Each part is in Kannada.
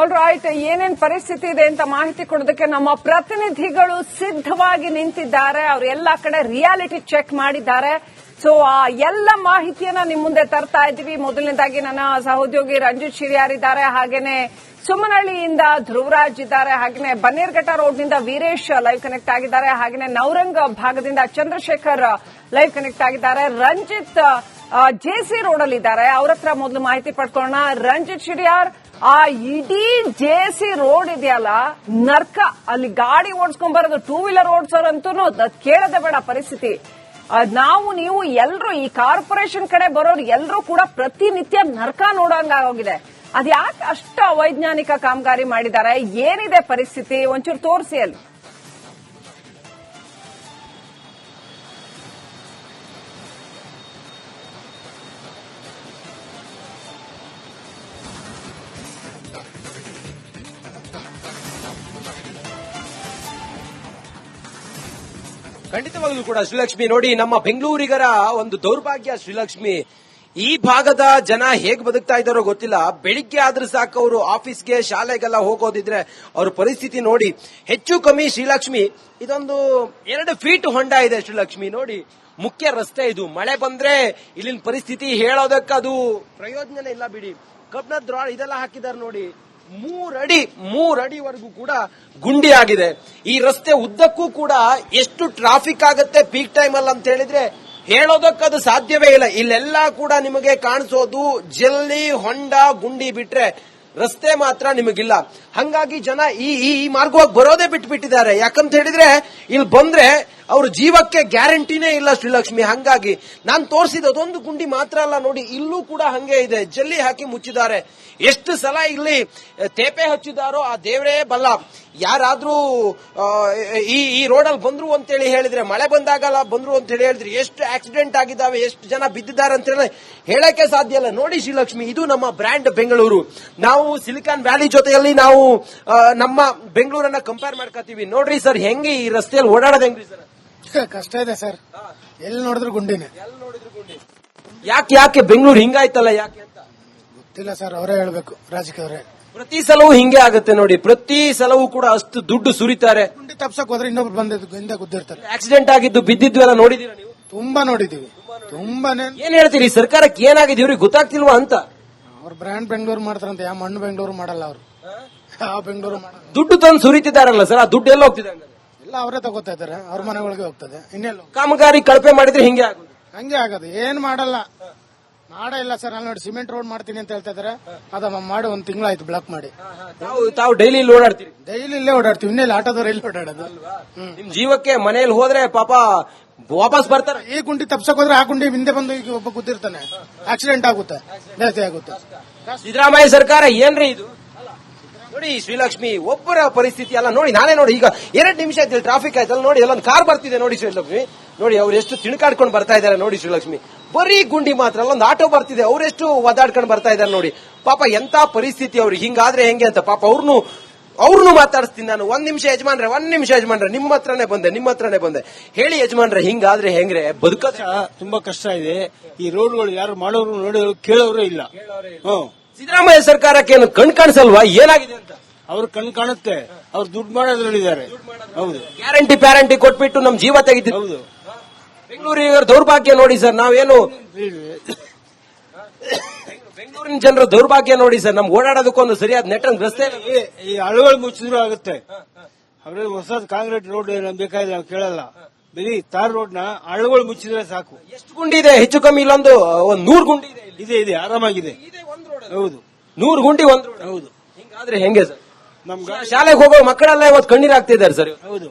ಆಲ್ ರೈಟ್, ಏನೇನ್ ಪರಿಸ್ಥಿತಿ ಇದೆ ಅಂತ ಮಾಹಿತಿ ಕೊಡೋದಕ್ಕೆ ನಮ್ಮ ಪ್ರತಿನಿಧಿಗಳು ಸಿದ್ಧವಾಗಿ ನಿಂತಿದ್ದಾರೆ. ಅವರು ಎಲ್ಲಾ ಕಡೆ ರಿಯಾಲಿಟಿ ಚೆಕ್ ಮಾಡಿದ್ದಾರೆ. ಸೊ ಆ ಎಲ್ಲ ಮಾಹಿತಿಯನ್ನ ನಿಮ್ ಮುಂದೆ ತರ್ತಾ ಇದ್ದೀವಿ. ಮೊದಲನೇದಾಗಿ ನನ್ನ ಸಹೋದ್ಯೋಗಿ ರಂಜಿತ್ ಶಿರಿಯಾರ್ ಇದ್ದಾರೆ, ಹಾಗೇನೆ ಸುಮನಹಳ್ಳಿಯಿಂದ ಧ್ರುವರಾಜ್ ಇದ್ದಾರೆ, ಹಾಗೇನೆ ಬನ್ನೇರ್ಘಟ್ಟ ರೋಡ್ನಿಂದ ವೀರೇಶ್ ಲೈವ್ ಕನೆಕ್ಟ್ ಆಗಿದ್ದಾರೆ, ಹಾಗೇನೆ ನವರಂಗ್ ಭಾಗದಿಂದ ಚಂದ್ರಶೇಖರ್ ಲೈವ್ ಕನೆಕ್ಟ್ ಆಗಿದ್ದಾರೆ. ರಂಜಿತ್ ಜೆಸಿ ರೋಡ್ ಅಲ್ಲಿ ಇದ್ದಾರೆ, ಅವ್ರ ಹತ್ರ ಮೊದಲು ಮಾಹಿತಿ ಪಡ್ಕೊಳ್ಳೋಣ. ರಂಜಿತ್ ಶಿರಿಯಾರ್, ಆ ಇಡೀ ಜೆಸಿ ರೋಡ್ ಇದೆಯಲ್ಲ ನರ್ಕ, ಅಲ್ಲಿ ಗಾಡಿ ಓಡಿಸ್ಕೊಂಡ್ ಬರೋದು, ಟೂ ವೀಲರ್ ಓಡಿಸೋರಂತೂ ಕೇಳದೆ ಬೇಡ ಪರಿಸ್ಥಿತಿ. ನೀವು ಎಲ್ಲರೂ ಈ ಕಾರ್ಪೊರೇಷನ್ ಕಡೆ ಬರೋರು ಎಲ್ಲರೂ ಕೂಡ ಪ್ರತಿನಿತ್ಯ ನರ್ಕ ನೋಡೋಂಗಾಗೋಗಿದೆ. ಅದ್ಯಾಕೆ ಅಷ್ಟು ಅವೈಜ್ಞಾನಿಕ ಕಾಮಗಾರಿ ಮಾಡಿದ್ದಾರೆ, ಏನಿದೆ ಪರಿಸ್ಥಿತಿ ಒಂಚೂರು ತೋರಿಸಿ ಅಲ್ಲಿ. ಖಂಡಿತವಾಗ್ಲೂ ಕೂಡ ಶ್ರೀಲಕ್ಷ್ಮಿ, ನೋಡಿ ನಮ್ಮ ಬೆಂಗಳೂರಿಗರ ಒಂದು ದೌರ್ಭಾಗ್ಯ ಶ್ರೀಲಕ್ಷ್ಮಿ. ಈ ಭಾಗದ ಜನ ಹೇಗ್ ಬದುಕ್ತಾ ಇದ್ದಾರೋ ಗೊತ್ತಿಲ್ಲ. ಬೆಳಿಗ್ಗೆ ಆದ್ರೂ ಸಾಕು ಅವರು ಆಫೀಸ್ಗೆ ಶಾಲೆಗೆಲ್ಲ ಹೋಗೋದಿದ್ರೆ ಅವ್ರ ಪರಿಸ್ಥಿತಿ ನೋಡಿ. ಹೆಚ್ಚು ಕಮ್ಮಿ ಶ್ರೀಲಕ್ಷ್ಮಿ ಇದೊಂದು 2 ಫೀಟ್ ಹೊಂಡ ಇದೆ ಶ್ರೀಲಕ್ಷ್ಮಿ. ನೋಡಿ, ಮುಖ್ಯ ರಸ್ತೆ ಇದು. ಮಳೆ ಬಂದ್ರೆ ಇಲ್ಲಿನ ಪರಿಸ್ಥಿತಿ ಹೇಳೋದಕ್ಕದು ಪ್ರಯೋಜನ ಇಲ್ಲ ಬಿಡಿ. ಕಬ್ಬಿಣದ ರಾಡ್ ಇದೆಲ್ಲ ಹಾಕಿದ್ದಾರೆ ನೋಡಿ. 3 ಅಡಿವರೆಗೂ ಕೂಡ ಗುಂಡಿ ಆಗಿದೆ. ಈ ರಸ್ತೆ ಉದ್ದಕ್ಕೂ ಕೂಡ ಎಷ್ಟು ಟ್ರಾಫಿಕ್ ಆಗುತ್ತೆ ಪೀಕ್ ಟೈಮ್ ಅಲ್ಲಿ ಅಂತ ಹೇಳಿದ್ರೆ ಹೇಳೋದಕ್ಕದು ಸಾಧ್ಯವೇ ಇಲ್ಲ. ಇಲ್ಲೆಲ್ಲ ಕೂಡ ನಿಮಗೆ ಕಾಣಿಸೋದು ಜಲ್ಲಿ, ಹೊಂಡ, ಗುಂಡಿ ಬಿಟ್ರೆ ರಸ್ತೆ ಮಾತ್ರ ನಿಮಗಿಲ್ಲ. ಹಂಗಾಗಿ ಜನ ಈ ಮಾರ್ಗವಾಗಿ ಬರೋದೇ ಬಿಟ್ಬಿಟ್ಟಿದ್ದಾರೆ. ಯಾಕಂತ ಹೇಳಿದ್ರೆ ಇಲ್ಲಿ ಬಂದ್ರೆ ಅವ್ರ ಜೀವಕ್ಕೆ ಗ್ಯಾರಂಟಿನೇ ಇಲ್ಲ ಶ್ರೀಲಕ್ಷ್ಮಿ. ಹಂಗಾಗಿ ನಾನು ತೋರಿಸಿದ ಅದೊಂದು ಗುಂಡಿ ಮಾತ್ರ ಅಲ್ಲ ನೋಡಿ, ಇಲ್ಲೂ ಕೂಡ ಹಂಗೆ ಇದೆ. ಜಲ್ಲಿ ಹಾಕಿ ಮುಚ್ಚಿದ್ದಾರೆ. ಎಷ್ಟು ಸಲ ಇಲ್ಲಿ ತೇಪೆ ಹಚ್ಚಿದಾರೋ ಆ ದೇವರೇ ಬಲ್ಲ. ಯಾರಾದ್ರೂ ಈ ರೋಡಲ್ಲಿ ಬಂದ್ರು ಅಂತೇಳಿ ಹೇಳಿದ್ರೆ, ಮಳೆ ಬಂದಾಗಲ್ಲ ಬಂದ್ರು ಅಂತ ಹೇಳಿದ್ರೆ ಎಷ್ಟು ಆಕ್ಸಿಡೆಂಟ್ ಆಗಿದ್ದಾವೆ, ಎಷ್ಟು ಜನ ಬಿದ್ದಿದ್ದಾರೆ ಅಂತ ಹೇಳಿ ಹೇಳಕ್ಕೆ ಸಾಧ್ಯ ಇಲ್ಲ. ನೋಡಿ ಶ್ರೀಲಕ್ಷ್ಮಿ, ಇದು ನಮ್ಮ ಬ್ರ್ಯಾಂಡ್ ಬೆಂಗಳೂರು. ನಾವು ಸಿಲಿಕಾನ್ ವ್ಯಾಲಿ ಜೊತೆಯಲ್ಲಿ ನಾವು ನಮ್ಮ ಬೆಂಗಳೂರನ್ನ ಕಂಪೇರ್ ಮಾಡ್ಕೋತೀವಿ. ನೋಡ್ರಿ ಸರ್, ಹೆಂಗೆ ಈ ರಸ್ತೆಯಲ್ಲಿ ಓಡಾಡೋದು ಹೆಂಗ್ರಿ ಸರ್? ಕಷ್ಟ ಇದೆ ಸರ್, ಎಲ್ಲಿ ನೋಡಿದ್ರು ಗುಂಡಿನೇ. ಯಾಕೆ ಬೆಂಗಳೂರು ಹಿಂಗಾಯ್ತಲ್ಲ, ಯಾಕೆ ಅಂತ ಗೊತ್ತಿಲ್ಲ ಸರ್, ಅವರೇ ಹೇಳ್ಬೇಕು, ರಾಜಕೀಯವರೇ. ಪ್ರತಿ ಸಲವೂ ಹಿಂಗೆ ಆಗುತ್ತೆ ನೋಡಿ. ಪ್ರತಿ ಸಲವೂ ಕೂಡ ಅಷ್ಟು ದುಡ್ಡು ಸುರಿತಾರೆ. ಗುಂಡಿ ತಪ್ಸಕ್ ಹೋದ್ರೆ ಇನ್ನೊಬ್ರು ಬಂದ ಗುದ್ದಿರ್ತಾರೆ. ಆಕ್ಸಿಡೆಂಟ್ ಆಗಿದ್ದು ಬಿದ್ದಿದ್ದು ಎಲ್ಲ ನೋಡಿದೀರಾ ನೀವು? ತುಂಬಾ ನೋಡಿದೀವಿ, ತುಂಬಾನೇ. ಏನ್ ಹೇಳ್ತೀರಿ, ಸರ್ಕಾರಕ್ಕೆ ಏನಾಗಿದೆ, ಇವ್ರಿಗೆ ಗೊತ್ತಾಗ್ತಿಲ್ವಾ ಅಂತ? ಅವ್ರ ಬ್ರ್ಯಾಂಡ್ ಬೆಂಗಳೂರು ಮಾಡ್ತಾರಂತ, ಯಾವ ಮಣ್ಣು ಬೆಂಗಳೂರು ಮಾಡಲ್ಲ ಅವರು. ಯಾವ ಬೆಂಗಳೂರು ಮಾಡಲ್ಲ. ದುಡ್ಡು ತಂದು ಸುರಿತಿದಾರಲ್ಲ ಸರ್, ಆ ದುಡ್ಡು ಎಲ್ಲ ಹೋಗ್ತಿದೆ? ಎಲ್ಲ ಅವರೇ ತಗೋತಾ ಇದಾರೆ, ಅವ್ರ ಮನೆಗಳಿಗೆ ಹೋಗ್ತದೆ. ಇನ್ನೆಲ್ಲ ಕಾಮಗಾರಿ ಕಳಪೆ ಮಾಡಿದ್ರೆ ಹಿಂಗೆ ಆಗೋದು. ಹಂಗೆ ಆಗದು, ಏನ್ ಮಾಡಲ್ಲ. ಮಾಡೇ ಇಲ್ಲ ಸರ್. ಅಲ್ಲಿ ನೋಡಿ, ಸಿಮೆಂಟ್ ರೋಡ್ ಮಾಡ್ತೀನಿ ಅಂತ ಹೇಳ್ತಾ ಇದಾರೆ. ಅದ ಮಾಡಿ 1 ತಿಂಗಳಾಯ್ತು ಬ್ಲಾಕ್ ಮಾಡಿ. ತಾವು ಡೈಲಿ ಇಲ್ಲಿ ಓಡಾಡ್ತೀರಿ? ಡೈಲಿ ಇಲ್ಲೇ ಓಡಾಡ್ತೀವಿ, ಇನ್ನೆಲ್ಲ ಆಟೋದವ್ರು ಎಲ್ಲಿ ಓಡಾಡೋದು? ನಿಮ್ ಜೀವಕ್ಕೆ ಮನೆಯಲ್ಲಿ ಹೋದ್ರೆ ಪಾಪ ವಾಪಸ್ ಬರ್ತಾರೆ. ಈ ಗುಂಡಿ ತಪ್ಸಕ್ ಹೋದ್ರೆ ಆ ಗುಂಡಿ ಹಿಂದೆ ಬಂದು ಈಗ ಒಬ್ಬ ಕೂತಿರ್ತಾನೆ, ಆಕ್ಸಿಡೆಂಟ್ ಆಗುತ್ತೆ, ಜಾಸ್ತಿ ಆಗುತ್ತೆ. ಸಿದ್ದರಾಮಯ್ಯ ಸರ್ಕಾರ ಏನ್ರಿ ಇದು? ನೋಡಿ ಶ್ರೀಲಕ್ಷ್ಮಿ, ಒಬ್ಬರ ಪರಿಸ್ಥಿತಿ ಅಲ್ಲ ನೋಡಿ. ನಾನೇ ನೋಡಿ, ಈಗ 2 ನಿಮಿಷ ಆಯ್ತು ಟ್ರಾಫಿಕ್ ಆಯ್ತಲ್ಲ ನೋಡಿ, ಅಲ್ಲೊಂದು ಕಾರ್ ಬರ್ತಿದೆ ನೋಡಿ ಶ್ರೀಲಕ್ಷ್ಮಿ. ನೋಡಿ ಅವ್ರು ಎಷ್ಟು ತಿಣಕಾಡ್ಕೊಂಡು ಬರ್ತಾ ಇದ್ದಾರೆ ನೋಡಿ ಶ್ರೀಲಕ್ಷ್ಮಿ. ಬರೀ ಗುಂಡಿ ಮಾತ್ರ ಅಲ್ಲ, ಒಂದು ಆಟೋ ಬರ್ತಿದೆ, ಅವರೆಷ್ಟು ಒದಾಡ್ಕೊಂಡು ಬರ್ತಾ ಇದ್ದಾರೆ ನೋಡಿ. ಪಾಪ ಎಂತ ಪರಿಸ್ಥಿತಿ ಅವ್ರಿಗೆ. ಹಿಂಗಾದ್ರೆ ಹೆಂಗೆ ಅಂತ ಪಾಪ ಅವ್ರನ್ನು ಮಾತಾಡಿಸ್ತೀನಿ ನಾನು. 1 ನಿಮಿಷ ಯಜಮಾನ್ರೆ, ನಿಮ್ಮ ಹತ್ರನೇ ಬಂದೆ ಹೇಳಿ ಯಜಮಾನ್ರೆ, ಹಿಂಗಾದ್ರೆ ಹೆಂಗ್ರೆ ಬದುಕೋದು? ತುಂಬಾ ಕಷ್ಟ ಇದೆ. ಈ ರೋಡ್ಗಳು ಯಾರು ಮಾಡೋರು ನೋಡೋರು ಕೇಳೋರೇ ಇಲ್ಲ. ಸಿದ್ದರಾಮಯ್ಯ ಸರ್ಕಾರಕ್ಕೆ ಏನು ಕಣ್ ಕಾಣಿಸಲ್ವಾ ಏನಾಗಿದೆ ಅಂತ? ಅವ್ರು ಕಣ್ ಕಾಣುತ್ತೆ, ಅವ್ರು ದುಡ್ಡು ಮಾಡೋದ್ರಲ್ಲಿದ್ದಾರೆ. ಹೌದು, ಗ್ಯಾರಂಟಿ ಕೊಟ್ಬಿಟ್ಟು ನಮ್ ಜೀವ ತೆಗಿತೀವಿ. ಹೌದು, ಬೆಂಗಳೂರಿನ ದೌರ್ಭಾಗ್ಯ ನೋಡಿ ಸರ್. ನಾವೇನು ಬೆಂಗಳೂರಿನ ಜನರ ದೌರ್ಭಾಗ್ಯ ನೋಡಿ ಸರ್. ನಮ್ಗೆ ಓಡಾಡೋದಕ್ಕೊಂದು ಸರಿಯಾದ ನೆಟ್ವರ್ಕ್ ರಸ್ತೆ. ಈ ಹಳ್ಳಗಳು ಮುಚ್ಚಿದ್ರು ಆಗುತ್ತೆ. ಅವ್ರಲ್ಲಿ ಹೊಸದ್ ಕಾಂಕ್ರೀಟ್ ರೋಡ್ ಬೇಕಾದ್ರೆ ನಾವು ಕೇಳಲ್ಲ. ಬರೀ ತಾರ್ ರೋಡ್ ನ ಹಳ್ಳಗಳು ಮುಚ್ಚಿದ್ರೆ ಸಾಕು. ಎಷ್ಟು ಗುಂಡಿ ಇದೆ? ಹೆಚ್ಚು ಕಮ್ಮಿ ಇಲ್ಲೊಂದು 100 ಗುಂಡಿ ಇದೆ, ಆರಾಮಾಗಿದೆ. ಹೌದು, 100 ಗುಂಡಿ ಒಂದು. ಹೌದು, ಹಿಂಗಾದ್ರೆ ಹೆಂಗೆ ಸರ್? ನಮ್ ಶಾಲೆಗೆ ಹೋಗೋ ಮಕ್ಕಳೆಲ್ಲ ಇವತ್ತು ಕಣ್ಣೀರ್ ಆಗ್ತಿದ್ದಾರೆ ಸರ್. ಹೌದು,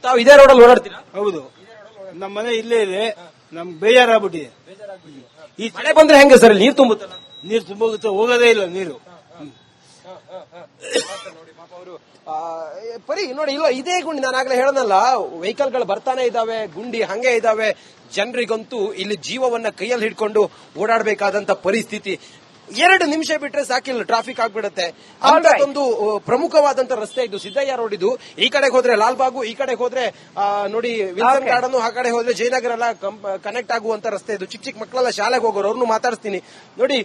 ತಾವು ಇದೇ ರೋಡಲ್ಲಿ ಓಡಾಡ್ತೀರಾ? ಹೌದು, ನಮ್ಮ ಮನೆ ಇಲ್ಲೇ ಇದೆ. ನಮ್ಗೆ ಬೇಜಾರಾಗ್ಬಿಟ್ಟಿದೆ. ಈ ಮಳೆ ಬಂದ್ರೆ ಹೆಂಗೆ ಸರ್? ನೀರು ತುಂಬುತ್ತಲ್ಲ? ನೀರು ತುಂಬೋಗುತ್ತೆ, ಹೋಗೋದೇ ಇಲ್ಲ ನೀರು. ಪರಿ ನೋಡಿ, ಇಲ್ಲ ಇದೇ ಗುಂಡಿ. ನಾನು ಆಗ್ಲೇ ಹೇಳನಲ್ಲ, ವೆಹಿಕಲ್ಗಳು ಬರ್ತಾನೆ ಇದಾವೆ, ಗುಂಡಿ ಹಂಗೆ ಇದಾವೆ. ಜನರಿಗಂತೂ ಇಲ್ಲಿ ಜೀವವನ್ನ ಕೈಯಲ್ಲಿ ಹಿಡ್ಕೊಂಡು ಓಡಾಡಬೇಕಾದಂತ ಪರಿಸ್ಥಿತಿ. 2 ನಿಮಿಷ ಬಿಟ್ರೆ ಸಾಕಿಲ್ಲ, ಟ್ರಾಫಿಕ್ ಆಗ್ಬಿಡುತ್ತೆ. ಅಂತದೊಂದು ಪ್ರಮುಖವಾದಂತ ರಸ್ತೆ ಇದು, ಸಿದ್ದಯ್ಯ ರೋಡ್ ಇದು. ಈ ಕಡೆಗೆ ಹೋದ್ರೆ ಲಾಲ್ಬಾಗು, ಈ ಕಡೆಗೆ ಹೋದ್ರೆ ನೋಡಿ ವಿಲ್ಸನ್ ಗಾರ್ಡನ್, ಆ ಕಡೆ ಹೋದ್ರೆ ಜಯನಗರ ಎಲ್ಲ ಕನೆಕ್ಟ್ ಆಗುವಂತ ರಸ್ತೆ ಇದು. ಚಿಕ್ಕ ಚಿಕ್ಕ ಮಕ್ಕಳೆಲ್ಲ ಶಾಲೆಗೆ ಹೋಗೋರು, ಅವ್ರನ್ನು ಮಾತಾಡಿಸ್ತೀನಿ. ನೋಡಿ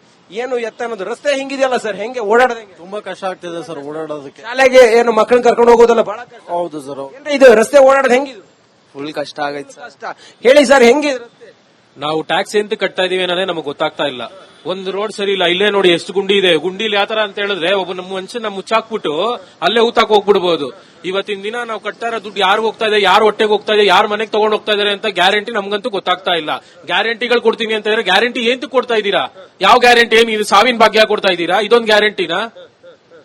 ಏನು ಎತ್ತ ಅನ್ನೋದು ರಸ್ತೆ ಹಿಂಗಿದೆಯಲ್ಲ ಸರ್, ಹೆಂಗೆ ಓಡಾಡೋದು? ತುಂಬಾ ಕಷ್ಟ ಆಗ್ತಿದೆ ಸರ್ ಓಡಾಡೋದಕ್ಕೆ. ಶಾಲೆಗೆ ಏನು ಮಕ್ಕಳನ್ನ ಕರ್ಕೊಂಡು ಹೋಗೋದಲ್ಲ ಬಹಳ ಕಷ್ಟ. ಹೌದು ಸರ್, ಇದು ರಸ್ತೆ ಓಡಾಡೋದು ಹೆಂಗಿದು? ಫುಲ್ ಕಷ್ಟ ಆಗೈತೆ ಸರ್. ಕಷ್ಟ ಹೇಳಿ ಸರ್, ಹೆಂಗಿದೆ ರಸ್ತೆ? ನಾವು ಟ್ಯಾಕ್ಸ್ ಎಂತ ಕಟ್ತಾ ಇದೀವಿ ಅನ್ನೋದೇ ನಮಗೆ ಗೊತ್ತಾಗ್ತಾ ಇಲ್ಲ. ಒಂದು ರೋಡ್ ಸರಿ ಇಲ್ಲ. ಇಲ್ಲೇ ನೋಡಿ ಎಷ್ಟು ಗುಂಡಿ ಇದೆ. ಗುಂಡಿಲಿ ಯಾವ ತರ ಅಂತ ಹೇಳಿದ್ರೆ ಒಬ್ಬ ನಮ್ಮ ಮನುಷ್ಯನ ಮುಚ್ಚಾಕ್ಬಿಟ್ಟು ಅಲ್ಲೇ ಊತಾಕ್ ಹೋಗ್ಬಿಡ್ಬೋದು. ಇವತ್ತಿನ ದಿನ ನಾವು ಕಟ್ತಾ ಇರೋ ದುಡ್ಡು ಯಾರು ಹೋಗ್ತಾ ಇದೆ, ಯಾರು ಹೊಟ್ಟೆಗೆ ಹೋಗ್ತಾ ಇದೆ, ಯಾರು ಮನೆಗೆ ತಗೊಂಡ್ ಹೋಗ್ತಾ ಇದಾರೆ ಅಂತ ಗ್ಯಾರಂಟಿ ನಮ್ಗಂತೂ ಗೊತ್ತಾಗ್ತಾ ಇಲ್ಲ. ಗ್ಯಾರಂಟಿಗಳು ಕೊಡ್ತೀನಿ ಅಂತ ಹೇಳಿದ್ರೆ ಗ್ಯಾರಂಟಿ ಏಂತ ಕೊಡ್ತಾ ಇದ್ದೀರಾ? ಯಾವ ಗ್ಯಾರಂಟಿ? ಏನು ಇದು ಸಾವಿನ ಭಾಗ್ಯ ಕೊಡ್ತಾ ಇದ್ದೀರಾ? ಇದೊಂದು ಗ್ಯಾರಂಟಿನಾ?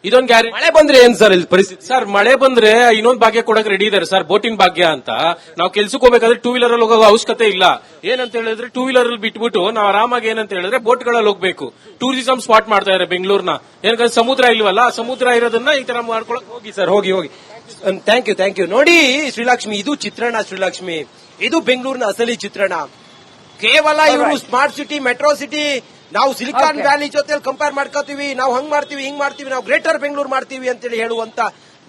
ಇದೊಂದು ಗ್ಯಾರಂಟಿ. ಮಳೆ ಬಂದ್ರೆ ಏನ್ ಸರ್ ಇಲ್ಲಿ ಪರಿಸ್ಥಿತಿ? ಸರ್ ಮಳೆ ಬಂದ್ರೆ ಇನ್ನೊಂದು ಭಾಗ್ಯ ಕೊಡಕ್ ರೆಡಿ ಇದಾರೆ ಸರ್, ಬೋಟಿಂಗ್ ಭಾಗ್ಯ ಅಂತ. ನಾವು ಕೆಲ್ಸಕ್ಕೆ ಹೋಗ್ಬೇಕಾದ್ರೆ 2 ವೀಲರ್ ಅಲ್ಲಿ ಹೋಗೋ ಅವಶ್ಯಕತೆ ಇಲ್ಲ. ಏನಂತ ಹೇಳಿದ್ರೆ 2 ವೀಲರ್ ಅಲ್ಲಿ ಬಿಟ್ಬಿಟ್ಟು ನಾವು ಆರಾಮಾಗಿ ಏನಂತ ಹೇಳಿದ್ರೆ ಬೋಟ್ ಗಳಲ್ಲಿ ಹೋಗ್ಬೇಕು. ಟೂರಿಸಂ ಸ್ಪಾಟ್ ಮಾಡ್ತಾ ಇದಾರೆ ಬೆಂಗಳೂರ್ನ. ಏನಂದ್ರೆ ಸಮುದ್ರ ಇಲ್ವಲ್ಲ, ಸಮುದ್ರ ಇರೋದನ್ನ ಈ ತರ ಮಾಡ್ಕೊಳಕ್ ಹೋಗಿ ಸರ್, ಹೋಗಿ ಥ್ಯಾಂಕ್ ಯು. ನೋಡಿ ಶ್ರೀಲಕ್ಷ್ಮಿ, ಇದು ಚಿತ್ರಣ ಶ್ರೀಲಕ್ಷ್ಮಿ, ಇದು ಬೆಂಗಳೂರಿನ ಅಸಲಿ ಚಿತ್ರಣ. ಕೇವಲ ಇವರು ಸ್ಮಾರ್ಟ್ ಸಿಟಿ, ಮೆಟ್ರೋ ಸಿಟಿ, ನಾವು ಸಿಲಿಕಾನ್ ವ್ಯಾಲಿ ಜೊತೆ ಕಂಪೇರ್ ಮಾಡ್ಕೋತೀವಿ, ನಾವು ಹಂಗ್ ಮಾಡ್ತೀವಿ, ಹಿಂಗ್ ಮಾಡ್ತೀವಿ, ನಾವು ಗ್ರೇಟರ್ ಬೆಂಗಳೂರು ಮಾಡ್ತೀವಿ ಅಂತೇಳಿ ಹೇಳುವಂತ,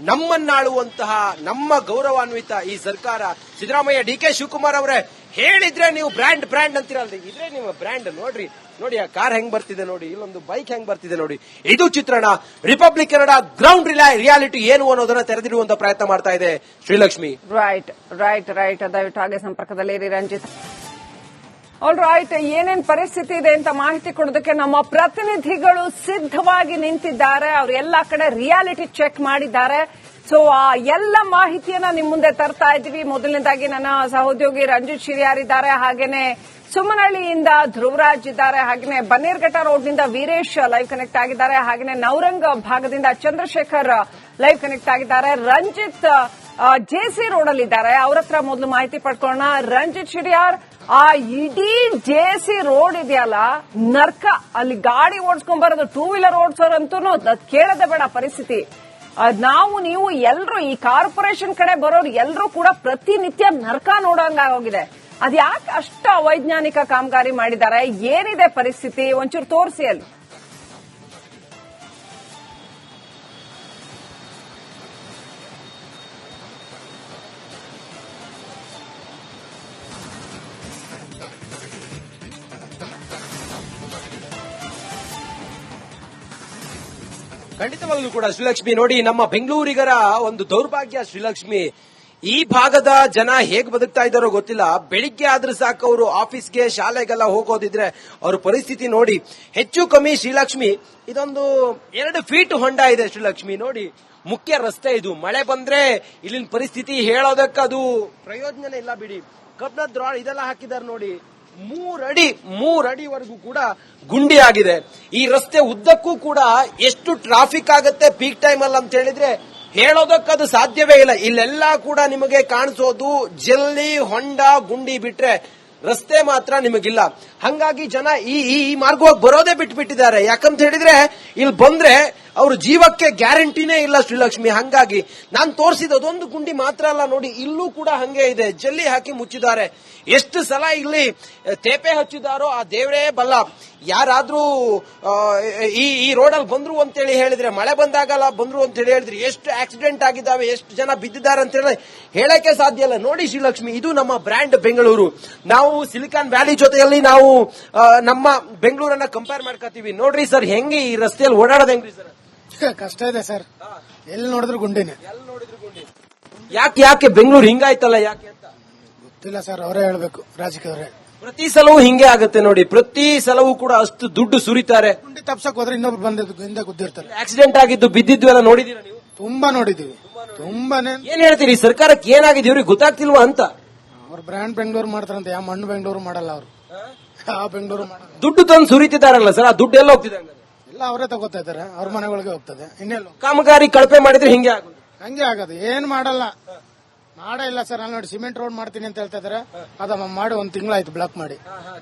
ನಮ್ಮನ್ನಾಳುವಂತಹ, ನಮ್ಮ ಗೌರವಾನ್ವಿತ ಈ ಸರ್ಕಾರ, ಸಿದ್ದರಾಮಯ್ಯ, ಡಿ ಕೆ ಶಿವಕುಮಾರ್ ಅವರೇ ಹೇಳಿದ್ರೆ ನೀವು ಬ್ರ್ಯಾಂಡ್ ಅಂತೀರಲ್ರಿ, ಇದ್ರೆ ನಿಮ್ಮ ಬ್ರ್ಯಾಂಡ್. ನೋಡಿ ಆ ಕಾರ್ ಹೆಂಗ್ ಬರ್ತಿದೆ ನೋಡಿ, ಇಲ್ಲೊಂದು ಬೈಕ್ ಹೆಂಗ್ ಬರ್ತಿದೆ ನೋಡಿ. ಇದು ಚಿತ್ರಣ. ರಿಪಬ್ಲಿಕ್ ಕನ್ನಡ ಗ್ರೌಂಡ್ ರಿಯಾಲಿಟಿ ಏನು ಅನ್ನೋದನ್ನ ತೆರೆದಿಡುವಂತ ಪ್ರಯತ್ನ ಮಾಡ್ತಾ ಇದೆ ಶ್ರೀಲಕ್ಷ್ಮಿ. ರೈಟ್. ದಯವಿಟ್ಟು ಹಾಗೆ ಸಂಪರ್ಕದಲ್ಲಿ ರಂಜಿತ್. ಆಲ್ ರೈಟ್, ಏನೇನ್ ಪರಿಸ್ಥಿತಿ ಇದೆ ಅಂತ ಮಾಹಿತಿ ಕೊಡೋದಕ್ಕೆ ನಮ್ಮ ಪ್ರತಿನಿಧಿಗಳು ಸಿದ್ಧವಾಗಿ ನಿಂತಿದ್ದಾರೆ. ಅವರು ಎಲ್ಲಾ ಕಡೆ ರಿಯಾಲಿಟಿ ಚೆಕ್ ಮಾಡಿದ್ದಾರೆ. ಸೊ ಆ ಎಲ್ಲ ಮಾಹಿತಿಯನ್ನ ನಿಮ್ ಮುಂದೆ ತರ್ತಾ ಇದ್ದೀವಿ. ಮೊದಲನೇದಾಗಿ ನನ್ನ ಸಹೋದ್ಯೋಗಿ ರಂಜಿತ್ ಶಿರಿಯಾರ್ ಇದ್ದಾರೆ, ಹಾಗೇನೆ ಸುಮನಹಳ್ಳಿಯಿಂದ ಧ್ರುವರಾಜ್ ಇದ್ದಾರೆ, ಹಾಗೇನೆ ಬನ್ನೇರ್ಘಟ್ಟ ರೋಡ್ನಿಂದ ವೀರೇಶ್ ಲೈವ್ ಕನೆಕ್ಟ್ ಆಗಿದ್ದಾರೆ, ಹಾಗೇನೆ ನವರಂಗ್ ಭಾಗದಿಂದ ಚಂದ್ರಶೇಖರ್ ಲೈವ್ ಕನೆಕ್ಟ್ ಆಗಿದ್ದಾರೆ. ರಂಜಿತ್ ಜೆಸಿ ರೋಡ್ ಅಲ್ಲಿ ಇದ್ದಾರೆ, ಅವ್ರ ಹತ್ರ ಮೊದಲು ಮಾಹಿತಿ ಪಡ್ಕೊಳ್ಳೋಣ. ರಂಜಿತ್ ಶಿರಿಯಾರ್, ಆ ಇಡೀ ಜೆಸಿ ರೋಡ್ ಇದೆಯಲ್ಲ ನರ್ಕ, ಅಲ್ಲಿ ಗಾಡಿ ಓಡಿಸ್ಕೊಂಡ್ ಬರೋದು, 2 ವೀಲರ್ ಓಡಿಸೋರಂತೂ ಕೇಳದೆ ಬೇಡ ಪರಿಸ್ಥಿತಿ. ನಾವು ನೀವು ಎಲ್ಲರೂ ಈ ಕಾರ್ಪೊರೇಷನ್ ಕಡೆ ಬರೋರು ಎಲ್ಲರೂ ಕೂಡ ಪ್ರತಿನಿತ್ಯ ನರ್ಕ ನೋಡೋಂಗಾಗೋಗಿದೆ. ಅದ್ಯಾಕೆ ಅಷ್ಟು ಅವೈಜ್ಞಾನಿಕ ಕಾಮಗಾರಿ ಮಾಡಿದ್ದಾರೆ? ಏನಿದೆ ಪರಿಸ್ಥಿತಿ? ಒಂಚೂರು ತೋರಿಸಿ ಅಲ್ಲಿ. ಖಂಡಿತವಾಗ್ಲೂ ಕೂಡ ಶ್ರೀಲಕ್ಷ್ಮಿ, ನೋಡಿ ನಮ್ಮ ಬೆಂಗಳೂರಿಗರ ಒಂದು ದೌರ್ಭಾಗ್ಯ ಶ್ರೀಲಕ್ಷ್ಮಿ. ಈ ಭಾಗದ ಜನ ಹೇಗ್ ಬದುಕ್ತಾ ಇದ್ದಾರೋ ಗೊತ್ತಿಲ್ಲ. ಬೆಳಿಗ್ಗೆ ಆದ್ರೂ ಸಾಕು ಅವರು ಆಫೀಸ್ಗೆ, ಶಾಲೆಗೆಲ್ಲ ಹೋಗೋದಿದ್ರೆ ಅವ್ರ ಪರಿಸ್ಥಿತಿ ನೋಡಿ. ಹೆಚ್ಚು ಕಮ್ಮಿ ಶ್ರೀಲಕ್ಷ್ಮಿ ಇದೊಂದು 2 ಫೀಟ್ ಹೊಂಡ ಇದೆ ಶ್ರೀಲಕ್ಷ್ಮಿ. ನೋಡಿ, ಮುಖ್ಯ ರಸ್ತೆ ಇದು. ಮಳೆ ಬಂದ್ರೆ ಇಲ್ಲಿನ ಪರಿಸ್ಥಿತಿ ಹೇಳೋದಕ್ಕದು ಪ್ರಯೋಜನ ಇಲ್ಲ ಬಿಡಿ. ಕಬ್ಬಿಣದ ರಾಡ್ ಇದೆಲ್ಲ ಹಾಕಿದ್ದಾರೆ ನೋಡಿ. 3 ಅಡಿವರೆಗೂ ಕೂಡ ಗುಂಡಿ ಆಗಿದೆ. ಈ ರಸ್ತೆ ಉದ್ದಕ್ಕೂ ಕೂಡ ಎಷ್ಟು ಟ್ರಾಫಿಕ್ ಆಗುತ್ತೆ ಪೀಕ್ ಟೈಮ್ ಅಲ್ಲಿ ಅಂತ ಹೇಳಿದ್ರೆ ಹೇಳೋದಕ್ಕದು ಸಾಧ್ಯವೇ ಇಲ್ಲ. ಇಲ್ಲೆಲ್ಲ ಕೂಡ ನಿಮಗೆ ಕಾಣಿಸೋದು ಜಲ್ಲಿ, ಹೊಂಡ, ಗುಂಡಿ ಬಿಟ್ರೆ ರಸ್ತೆ ಮಾತ್ರ ನಿಮಗಿಲ್ಲ. ಹಂಗಾಗಿ ಜನ ಈ ಮಾರ್ಗವಾಗಿ ಬರೋದೇ ಬಿಟ್ಬಿಟ್ಟಿದ್ದಾರೆ. ಯಾಕಂತ ಹೇಳಿದ್ರೆ ಇಲ್ಲಿ ಬಂದ್ರೆ ಅವ್ರ ಜೀವಕ್ಕೆ ಗ್ಯಾರಂಟಿನೇ ಇಲ್ಲ ಶ್ರೀಲಕ್ಷ್ಮಿ. ಹಂಗಾಗಿ ನಾನು ತೋರಿಸಿದ ಅದೊಂದು ಗುಂಡಿ ಮಾತ್ರ ಅಲ್ಲ ನೋಡಿ, ಇಲ್ಲೂ ಕೂಡ ಹಂಗೆ ಇದೆ. ಜಲ್ಲಿ ಹಾಕಿ ಮುಚ್ಚಿದ್ದಾರೆ. ಎಷ್ಟು ಸಲ ಇಲ್ಲಿ ತೇಪೆ ಹಚ್ಚಿದಾರೋ ಆ ದೇವರೇ ಬಲ್ಲ. ಯಾರಾದ್ರೂ ಈ ರೋಡಲ್ಲಿ ಬಂದ್ರು ಅಂತೇಳಿ ಹೇಳಿದ್ರೆ, ಮಳೆ ಬಂದಾಗಲ್ಲ ಬಂದ್ರು ಅಂತ ಹೇಳಿದ್ರೆ ಎಷ್ಟು ಆಕ್ಸಿಡೆಂಟ್ ಆಗಿದ್ದಾವೆ, ಎಷ್ಟು ಜನ ಬಿದ್ದಿದ್ದಾರೆ ಅಂತ ಹೇಳಿ ಹೇಳಕ್ಕೆ ಸಾಧ್ಯ ಇಲ್ಲ. ನೋಡಿ ಶ್ರೀಲಕ್ಷ್ಮಿ, ಇದು ನಮ್ಮ ಬ್ರ್ಯಾಂಡ್ ಬೆಂಗಳೂರು. ನಾವು ಸಿಲಿಕಾನ್ ವ್ಯಾಲಿ ಜೊತೆಯಲ್ಲಿ ನಾವು ನಮ್ಮ ಬೆಂಗಳೂರನ್ನ ಕಂಪೇರ್ ಮಾಡ್ಕೋತೀವಿ. ನೋಡ್ರಿ ಸರ್, ಹೆಂಗೆ ಈ ರಸ್ತೆಯಲ್ಲಿ ಓಡಾಡೋದು ಹೆಂಗ್ರಿ ಸರ್? ಕಷ್ಟ ಇದೆ ಸರ್, ಎಲ್ಲಿ ನೋಡಿದ್ರು ಗುಂಡಿನೇ. ಯಾಕೆ ಬೆಂಗಳೂರು ಹಿಂಗಾಯ್ತಲ್ಲ, ಯಾಕೆ ಅಂತ ಗೊತ್ತಿಲ್ಲ ಸರ್, ಅವರೇ ಹೇಳ್ಬೇಕು, ರಾಜಕೀಯವರೇ. ಪ್ರತಿ ಸಲವೂ ಹಿಂಗೆ ಆಗುತ್ತೆ ನೋಡಿ. ಪ್ರತಿ ಸಲವೂ ಕೂಡ ಅಷ್ಟು ದುಡ್ಡು ಸುರಿತಾರೆ. ಗುಂಡಿ ತಪ್ಸಕ್ ಹೋದ್ರೆ ಇನ್ನೊಬ್ರು ಬಂದಿದ್ದು ಹಿಂದೆ ಗುದ್ದಿರ್ತಾರೆ. ಆಕ್ಸಿಡೆಂಟ್ ಆಗಿದ್ದು, ಬಿದ್ದಿದ್ದು ಎಲ್ಲ ನೋಡಿದೀರಾ ನೀವು? ತುಂಬಾ ನೋಡಿದೀವಿ, ತುಂಬಾನೇ. ಏನ್ ಹೇಳ್ತೀರಿ, ಸರ್ಕಾರಕ್ಕೆ ಏನಾಗಿದೆ, ಇವ್ರಿಗೆ ಗೊತ್ತಾಗ್ತಿಲ್ವಾ ಅಂತ? ಅವ್ರ ಬ್ರ್ಯಾಂಡ್ ಬೆಂಗಳೂರು ಮಾಡ್ತಾರಂತೆ, ಯಾವ ಮಣ್ಣು ಬೆಂಗಳೂರು ಮಾಡಲ್ಲ ಅವರು. ಯಾವ ಬೆಂಗಳೂರು ಮಾಡಲ್ಲ. ದುಡ್ಡು ತಂದು ಸುರಿತಿದಾರಲ್ಲ ಸರ್, ಆ ದುಡ್ಡು ಎಲ್ಲ ಹೋಗ್ತಿದೆ? ಎಲ್ಲ ಅವರೇ ತಗೋತಾ ಇದಾರೆ, ಅವ್ರ ಮನೆಗಳಿಗೆ ಹೋಗ್ತದೆ. ಇನ್ನೆಲ್ಲ ಕಾಮಗಾರಿ ಕಳಪೆ ಮಾಡಿದ್ರೆ ಹಿಂಗೆ ಆಗೋದು. ಹಂಗೆ ಆಗದು, ಏನ್ ಮಾಡಲ್ಲ. ಮಾಡೇ ಇಲ್ಲ ಸರ್. ಅಲ್ಲಿ ನೋಡಿ ಸಿಮೆಂಟ್ ರೋಡ್ ಮಾಡ್ತೀನಿ ಅಂತ ಹೇಳ್ತಾ ಇದಾರೆ, ಅದ ಮಾಡಿ 1 ತಿಂಗಳಾಯ್ತು ಬ್ಲಾಕ್ ಮಾಡಿ.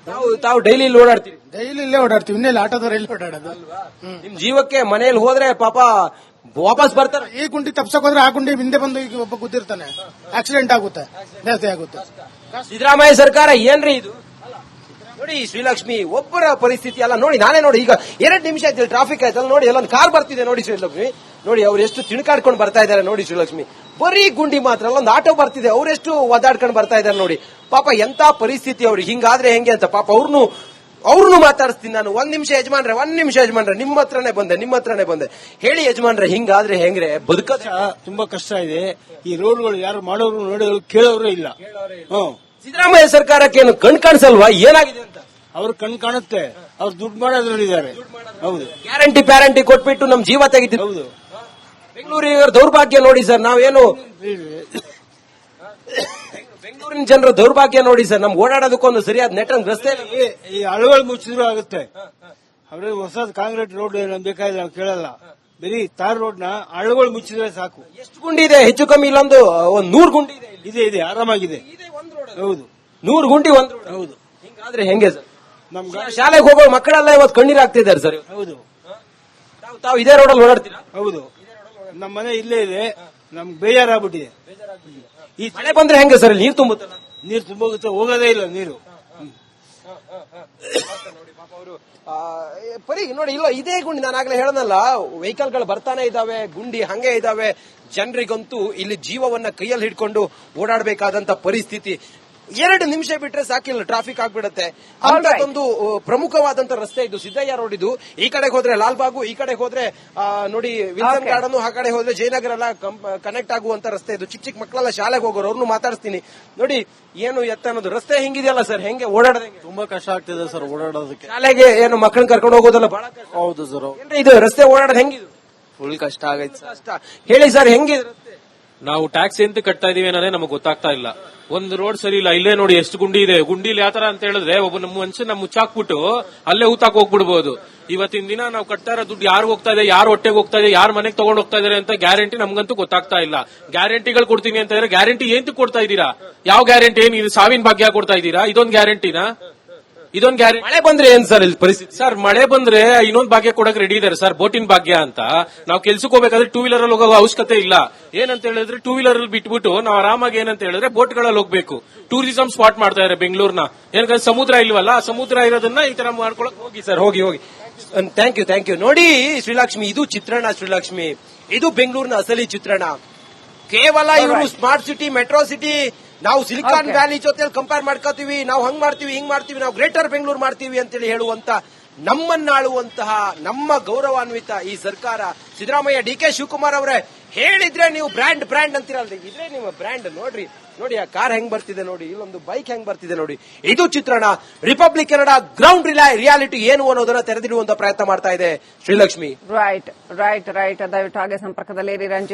ತಾವು ಡೈಲಿ ಇಲ್ಲಿ ಓಡಾಡ್ತೀರಿ? ಡೈಲಿ ಇಲ್ಲೇ ಓಡಾಡ್ತೀವಿ, ಇನ್ನೆಲ್ಲ ಆಟೋದವ್ರು ಎಲ್ಲಿ ಓಡಾಡೋದು? ನಿಮ್ ಜೀವಕ್ಕೆ ಮನೆಯಲ್ಲಿ ಹೋದ್ರೆ ಪಾಪ ವಾಪಸ್ ಬರ್ತಾರೆ. ಈ ಗುಂಡಿ ತಪ್ಸಕ್ ಹೋದ್ರೆ ಆ ಗುಂಡಿ ಹಿಂದೆ ಬಂದು ಈಗ ಒಬ್ಬ ಗುದ್ದಿರ್ತಾನೆ, ಆಕ್ಸಿಡೆಂಟ್ ಆಗುತ್ತೆ, ಜಾಸ್ತಿ ಆಗುತ್ತೆ. ಸಿದ್ದರಾಮಯ್ಯ ಸರ್ಕಾರ ಏನ್ರಿ ಇದು? ನೋಡಿ ಶ್ರೀಲಕ್ಷ್ಮಿ ಒಬ್ಬರ ಪರಿಸ್ಥಿತಿ ಅಲ್ಲ ನೋಡಿ, ನಾನೇ ನೋಡಿ ಈಗ 2 ನಿಮಿಷ ಆಯ್ತು ಟ್ರಾಫಿಕ್ ಆಯ್ತಲ್ಲ ನೋಡಿ, ಎಲ್ಲೊಂದು ಕಾರ್ ಬರ್ತಿದೆ ನೋಡಿ ಶ್ರೀಲಕ್ಷ್ಮಿ, ನೋಡಿ ಅವ್ರು ಎಷ್ಟು ತಿಣಕಾಡ್ಕೊಂಡು ಬರ್ತಾ ಇದ್ದಾರೆ ನೋಡಿ ಶ್ರೀಲಕ್ಷ್ಮಿ, ಬರೀ ಗುಂಡಿ ಮಾತ್ರ ಅಲ್ಲ, ಒಂದು ಆಟೋ ಬರ್ತಿದೆ ಅವರೆಷ್ಟು ಒದಾಡ್ಕೊಂಡು ಬರ್ತಾ ಇದ್ದಾರೆ ನೋಡಿ. ಪಾಪ ಎಂತ ಪರಿಸ್ಥಿತಿ ಅವ್ರಿಗೆ, ಹಿಂಗಾದ್ರೆ ಹೆಂಗೆ ಅಂತ ಪಾಪ ಅವ್ರನ್ನು ಮಾತಾಡಿಸ್ತೀನಿ ನಾನು. ಒಂದ್ ನಿಮಿಷ ಯಜಮಾನ್ರೆ, ನಿಮ್ಮ ಹತ್ರನೇ ಬಂದೆ ಹೇಳಿ ಯಜಮಾನ್ರೆ, ಹಿಂಗಾದ್ರೆ ಹೆಂಗ್ರೆ ಬದುಕದ ತುಂಬಾ ಕಷ್ಟ ಇದೆ. ಈ ರೋಡ್ಗಳು ಯಾರು ಮಾಡೋರು ನೋಡೋರು ಕೇಳೋರೇ ಇಲ್ಲ. ಸಿದ್ದರಾಮಯ್ಯ ಸರ್ಕಾರಕ್ಕೆ ಏನು ಕಣ್ ಕಾಣಿಸಲ್ವಾ ಏನಾಗಿದೆ ಅಂತ? ಅವ್ರ ಕಣ್ ಕಾಣುತ್ತೆ, ಅವ್ರು ದುಡ್ಡು ಮಾಡೋದ್ರಲ್ಲಿದ್ದಾರೆ. ಹೌದು, ಗ್ಯಾರಂಟಿ ಕೊಟ್ಬಿಟ್ಟು ನಮ್ ಜೀವ ತೆಗಿತೀವಿ. ಹೌದು. ಬೆಂಗಳೂರಿನ ದೌರ್ಭಾಗ್ಯ ನೋಡಿ ಸರ್, ನಾವೇನು ಬೆಂಗಳೂರಿನ ಜನರ ದೌರ್ಭಾಗ್ಯ ನೋಡಿ ಸರ್, ನಮ್ಗೆ ಓಡಾಡೋದಕ್ಕೊಂದು ಸರಿಯಾದ ನೆಟ್ವರ್ಕ್ ರಸ್ತೆ ಇಲ್ಲ. ಈ ಹಳ್ಳಗಳು ಮುಚ್ಚಿದ್ರು ಆಗುತ್ತೆ. ಅವ್ರಿಗೆ ಹೊಸದ್ ಕಾಂಕ್ರೀಟ್ ರೋಡ್ ನಮ್ಗೆ ಬೇಕಾದ್ರೆ ನಾವು ಕೇಳಲ್ಲ. ಬರೀ ತಾರ್ ರೋಡ್ ನ ಹಳ್ಳಗಳು ಮುಚ್ಚಿದ್ರೆ ಸಾಕು. ಎಷ್ಟು ಗುಂಡಿ ಇದೆ? ಹೆಚ್ಚು ಕಮ್ಮಿ ಇಲ್ಲೊಂದು 100 ಗುಂಡಿ ಇದೆ, ಆರಾಮಾಗಿದೆ. ಹೌದು, 100 ಗುಂಡಿ ಒಂದು ರೋಡ್. ಹೌದು. ಹಿಂಗಾದ್ರೆ ಹೆಂಗೆ ಸರ್? ನಮ್ ಶಾಲೆಗೆ ಹೋಗೋ ಮಕ್ಕಳೆಲ್ಲ ಇವತ್ತು ಕಣ್ಣೀರಾಗ್ತಿದ್ದಾರೆ ಸರ್. ಹೌದು, ತಾವು ಇದೇ ರೋಡಲ್ಲಿ ಓಡಾಡ್ತೀರಾ? ಹೌದು. ನಮ್ಮ ಮನೆ ಇಲ್ಲೇ ಇದೆ, ನಮ್ಗೆ ಬೇಜಾರಾಗ್ಬಿಟ್ಟಿದೆ. ಈ ಮಳೆ ಬಂದ್ರೆ ಹೆಂಗೆ ಸರ್? ನೀರು ತುಂಬುತ್ತಲ್ಲ? ನೀರು ತುಂಬೋಗುತ್ತೆ, ಹೋಗೋದೇ ಇಲ್ಲ ನೀರು. ಪರಿ ನೋಡಿ, ಇಲ್ಲ ಇದೇ ಗುಂಡಿ, ನಾನು ಆಗ್ಲೇ ಹೇಳನಲ್ಲ, ವೆಹಿಕಲ್ಗಳು ಬರ್ತಾನೆ ಇದಾವೆ, ಗುಂಡಿ ಹಂಗೆ ಇದಾವೆ. ಜನರಿಗಂತೂ ಇಲ್ಲಿ ಜೀವವನ್ನ ಕೈಯಲ್ಲಿ ಹಿಡ್ಕೊಂಡು ಓಡಾಡಬೇಕಾದಂತ ಪರಿಸ್ಥಿತಿ. 2 ನಿಮಿಷ ಬಿಟ್ರೆ ಸಾಕಿಲ್ಲ, ಟ್ರಾಫಿಕ್ ಆಗ್ಬಿಡುತ್ತೆ. ಅಂತದೊಂದು ಪ್ರಮುಖವಾದಂತ ರಸ್ತೆ ಇದು, ಸಿದ್ದಯ್ಯ ರೋಡ್ ಇದು. ಈ ಕಡೆಗೆ ಹೋದ್ರೆ ಲಾಲ್ಬಾಗು, ಈ ಕಡೆ ಹೋದ್ರೆ ನೋಡಿ ವಿಲ್ಸನ್ ಗಾರ್ಡನ್, ಆ ಕಡೆ ಹೋದ್ರೆ ಜಯನಗರ ಎಲ್ಲ ಕನೆಕ್ಟ್ ಆಗುವಂತ ರಸ್ತೆ ಇದು. ಚಿಕ್ಕ ಮಕ್ಕಳೆಲ್ಲ ಶಾಲೆಗೆ ಹೋಗೋರು, ಅವ್ರನ್ನು ಮಾತಾಡಿಸ್ತೀನಿ ನೋಡಿ. ಏನು ಎತ್ತ ಅನ್ನೋದು ರಸ್ತೆ ಹೆಂಗಿದೆಯಲ್ಲ ಸರ್, ಹೆಂಗೆ ಓಡಾಡೋದು? ತುಂಬಾ ಕಷ್ಟ ಆಗ್ತಿದೆ ಸರ್ ಓಡಾಡೋದಕ್ಕೆ. ಶಾಲೆಗೆ ಏನು ಮಕ್ಕಳನ್ನ ಕರ್ಕೊಂಡು ಹೋಗೋದಲ್ಲ ಬಹಳ ಕಷ್ಟ. ಹೌದು ಸರ್, ಏನ್ರಿ ಇದು ರಸ್ತೆ ಓಡಾಡೋದು ಹೆಂಗಿದು? ಫುಲ್ ಕಷ್ಟ ಆಗೈತೆ ಸರ್. ಕಷ್ಟ ಹೇಳಿ ಸರ್, ಹೆಂಗಿದೆ ರಸ್ತೆ? ನಾವು ಟ್ಯಾಕ್ಸ್ ಎಂತ ಕಟ್ತಾ ಇದೀವಿ ಅನ್ನೋದೇ ನಮಗೆ ಗೊತ್ತಾಗ್ತಾ ಇಲ್ಲ. ಒಂದು ರೋಡ್ ಸರಿ ಇಲ್ಲ, ಇಲ್ಲೇ ನೋಡಿ ಎಷ್ಟು ಗುಂಡಿ ಇದೆ. ಗುಂಡಿಲಿ ಯಾವ ತರ ಅಂತ ಹೇಳಿದ್ರೆ ಒಬ್ಬ ನಮ್ಮ ಮನುಷ್ಯನ ಮುಚ್ಚಾಕ್ಬಿಟ್ಟು ಅಲ್ಲೇ ಊತಾಕ್ ಹೋಗ್ಬಿಡ್ಬೋದು. ಇವತ್ತಿನ ದಿನ ನಾವು ಕಟ್ತಾ ಇರೋ ದುಡ್ಡು ಯಾರು ಹೋಗ್ತಾ ಇದೆ, ಯಾರು ಹೊಟ್ಟೆಗೆ ಹೋಗ್ತಾ ಇದೆ, ಯಾರು ಮನೆಗೆ ತಗೊಂಡು ಹೋಗ್ತಾ ಇದಾರೆ ಅಂತ ಗ್ಯಾರಂಟಿ ನಮ್ಗಂತೂ ಗೊತ್ತಾಗ್ತಾ ಇಲ್ಲ. ಗ್ಯಾರಂಟಿಗಳು ಕೊಡ್ತೀನಿ ಅಂತ ಇದ್ರೆ ಗ್ಯಾರಂಟಿ ಏಂತ ಕೊಡ್ತಾ ಇದ್ದೀರಾ? ಯಾವ ಗ್ಯಾರಂಟಿ? ಏನು ಇದು ಸಾವಿನ ಭಾಗ್ಯ ಕೊಡ್ತಾ ಇದ್ದೀರಾ? ಇದೊಂದು ಗ್ಯಾರಂಟಿನಾ? ಇದೊಂದು ಗ್ಯಾರಂಟಿ. ಮಳೆ ಬಂದ್ರೆ ಏನ್ ಸರ್ ಇಲ್ಲಿ ಪರಿಸ್ಥಿತಿ? ಸರ್ ಮಳೆ ಬಂದ್ರೆ ಇನ್ನೊಂದು ಭಾಗ್ಯ ಕೊಡಕ್ ರೆಡಿ ಇದಾರೆ ಸರ್, ಬೋಟಿನ ಭಾಗ್ಯ ಅಂತ. ನಾವು ಕೆಲ್ಸಕ್ಕೆ ಹೋಗ್ಬೇಕಾದ್ರೆ 2 ವೀಲರ್ ಅಲ್ಲಿ ಹೋಗೋ ಅವಶ್ಯಕತೆ ಇಲ್ಲ. ಏನಂತ ಹೇಳಿದ್ರೆ 2 ವೀಲರ್ ಅಲ್ಲಿ ಬಿಟ್ಬಿಟ್ಟು ನಾವು ಆರಾಮಾಗಿ ಏನಂತ ಹೇಳಿದ್ರೆ ಬೋಟ್ ಗಳಲ್ಲಿ ಹೋಗ್ಬೇಕು. ಟೂರಿಸಂ ಸ್ಪಾಟ್ ಮಾಡ್ತಾ ಇದಾರೆ ಬೆಂಗಳೂರ್ನ. ಏನಂದ್ರೆ ಸಮುದ್ರ ಇಲ್ವಲ್ಲ, ಸಮುದ್ರ ಇರೋದನ್ನ ಈ ತರ ಮಾಡ್ಕೊಳಕ್ ಹೋಗಿ ಸರ್, ಹೋಗಿ ಥ್ಯಾಂಕ್ ಯು. ನೋಡಿ ಶ್ರೀಲಕ್ಷ್ಮಿ, ಇದು ಚಿತ್ರಣ ಶ್ರೀಲಕ್ಷ್ಮಿ, ಇದು ಬೆಂಗಳೂರಿನ ಅಸಲಿ ಚಿತ್ರಣ. ಕೇವಲ ಇವರು ಸ್ಮಾರ್ಟ್ ಸಿಟಿ, ಮೆಟ್ರೋ ಸಿಟಿ, ನಾವು ಸಿಲಿಕಾನ್ ವ್ಯಾಲಿ ಜೊತೆ ಕಂಪೇರ್ ಮಾಡ್ಕೋತೀವಿ, ನಾವು ಹಂಗ್ ಮಾಡ್ತೀವಿ, ಹಿಂಗ್ ಮಾಡ್ತೀವಿ, ನಾವು ಗ್ರೇಟರ್ ಬೆಂಗಳೂರು ಮಾಡ್ತೀವಿ ಅಂತೇಳಿ ಹೇಳುವಂತ, ನಮ್ಮನ್ನಾಳುವಂತಹ, ನಮ್ಮ ಗೌರವಾನ್ವಿತ ಈ ಸರ್ಕಾರ, ಸಿದ್ದರಾಮಯ್ಯ, ಡಿ ಕೆ ಶಿವಕುಮಾರ್ ಅವರೇ ಹೇಳಿದ್ರೆ ನೀವು ಬ್ರ್ಯಾಂಡ್ ಅಂತೀರಲ್ರಿ, ಇದ್ರೆ ನಿಮ್ಮ ಬ್ರ್ಯಾಂಡ್. ನೋಡಿ ಆ ಕಾರ್ ಹೆಂಗ್ ಬರ್ತಿದೆ ನೋಡಿ, ಇಲ್ಲೊಂದು ಬೈಕ್ ಹೆಂಗ್ ಬರ್ತಿದೆ ನೋಡಿ. ಇದು ಚಿತ್ರಣ. ರಿಪಬ್ಲಿಕ್ ಕನ್ನಡ ಗ್ರೌಂಡ್ ರಿಯಾಲಿಟಿ ಏನು ಅನ್ನೋದನ್ನ ತೆರೆದಿಡುವಂತ ಪ್ರಯತ್ನ ಮಾಡ್ತಾ ಇದೆ ಶ್ರೀಲಕ್ಷ್ಮಿ. ರೈಟ್. ದಯವಿಟ್ಟು ಹಾಗೆ ಸಂಪರ್ಕದಲ್ಲಿ ರಂಜಿತ್.